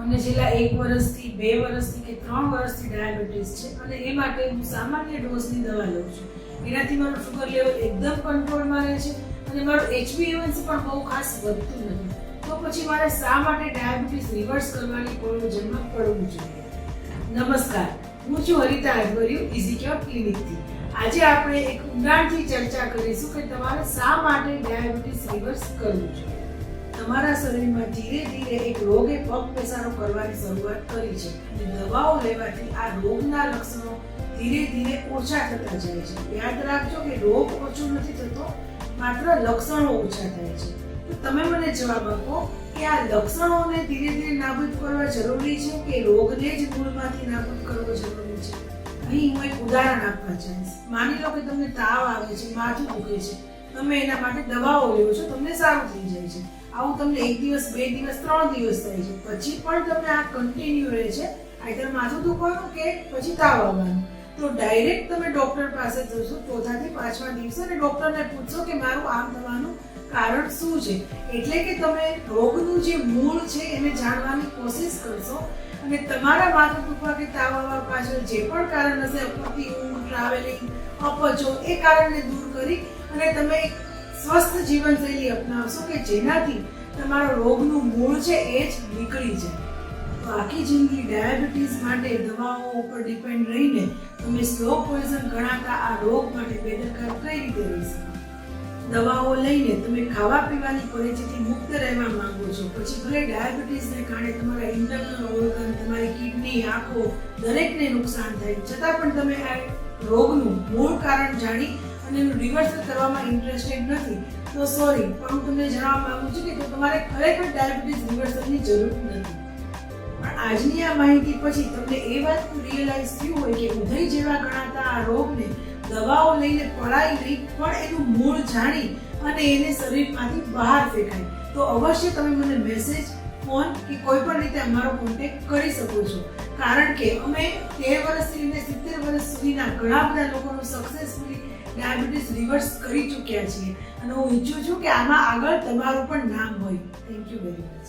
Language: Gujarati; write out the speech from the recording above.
મને છેલ્લા 1 વર્ષથી 2 વર્ષથી કે 3 વર્ષથી ડાયાબિટીસ છે અને એ માટે હું સામાન્ય ડોઝની દવા લઉં છું. એનાથી મારું શુગર લેવલ એકદમ કંટ્રોલમાં રહે છે અને મારું HbA1c પણ બહુ ખાસ વધતું નથી. તો પછી મારે શા માટે ડાયાબિટીસ રિવર્સ કરવાની પ્રયોજનમાં પડવું જોઈએ? નમસ્કાર, હું છું હરિતા અડવરિયુ ઇઝીક્યોર ક્લિનિકથી. આજે આપણે એક ઊંડાણથી ચર્ચા કરીશું કે તમારે શા માટે ડાયાબિટીસ રિવર્સ કરવું જોઈએ. તમારા શરીરમાં ધીરે ધીરે એક રોગે પગ પેસારો કરવાની શરૂઆત કરી છે અને દવાઓ લેવાથી આ રોગના લક્ષણો ધીરે ધીરે ઓછા થતા જાય છે. યાદ રાખજો કે રોગ ઓછો નથી થતો, માત્ર લક્ષણો ઓછા થાય છે. તો તમે મને જવાબ આપો કે આ લક્ષણોને ધીરે ધીરે નાબૂદ કરવા જરૂરી છે કે રોગને જ મૂળમાંથી નાબૂદ કરવો જરૂરી છે? અહીં હું એક ઉદાહરણ આપવા ચાહીશ. માની લો કે તમને તાવ આવે છે, માથું દુખે છે, તમે એના માટે દવાઓ લેવો છો, તમને સારું થઈ જાય છે. આવું તમને 1 દિવસ, 2 દિવસ, 3 દિવસ થાય છે, પછી પણ તમને આ કન્ટિન્યુ રહે છે, આઈધર માથું દુખવાનું કે પછી તાવ આવવાનું, તો ડાયરેક્ટ તમે ડોક્ટર પાસે જશો 4થા થી 5મા દિવસે અને ડોક્ટરને પૂછશો કે મારું આમ થવાનું કારણ શું છે. એટલે કે તમે રોગનું જે મૂળ છે એને જાણવાની કોશિશ કરશો અને તમારા માથું દુખવા કે તાવ આવવા પાછળ જે પણ કારણ હશે, અપૂરતી ઊંઘ, ટ્રાવેલિંગ, અપચો, એ કારણને દૂર કરી અને તમે એક સ્વસ્થ જીવનશૈલી અપનાવશો કે જેનાથી તમારો રોગનું મૂળ છે એ જ નીકળી જાય. તો આખી જિંદગી ડાયાબિટીસ માટે દવાઓ ઉપર ડિપેન્ડ રહીને તમે સ્લો પોઈઝન ગણાતા આ રોગ માટે બેદરકાર કઈ રીતે રહી શકો? દવાઓ લઈને તમે ખાવા પીવાની પરિસ્થિતિ મુક્ત રહેવા માંગો છો, પછી ભલે ડાયાબિટીસને કારણે તમારા ઇન્ટરનલ ઓર્ગન, તમારી કિડની, આંખો દરેકને નુકસાન થાય, છતાં પણ તમે આ રોગનું મૂળ કારણ જાણી અને એનું રિવર્સલ કરવામાં ઇન્ટરેસ્ટેડ નથી, તો સોરી, પણ હું તમને જણાવવા માંગુ છું કે તમારે ખરેખર ડાયાબિટીસ રિવર્સલની જરૂર નથી. પણ આજની આ માહિતી પછી તમને એ વાત રિયલાઇઝ થયું હોય કે ઉધઈ જેવા ગણાતા આ રોગને દવાઓ લઈને પડાય નહીં, પણ એનું મૂળ જાણી અને એને શરીરમાંથી બહાર ફેંકાય, તો અવશ્ય તમે મને મેસેજ, ફોન કે કોઈ પણ રીતે અમારો કોન્ટેક્ટ કરી શકો છો. કારણ કે અમે 13 વર્ષથી લઈને 70 વર્ષ સુધીના ઘણા બધા લોકોનું સક્સેસફુલી ડાયાબિટીસ રિવર્સ કરી ચૂક્યા છીએ અને હું ઈચ્છું છું કે આમાં આગળ તમારું પણ નામ હોય. Thank you very much.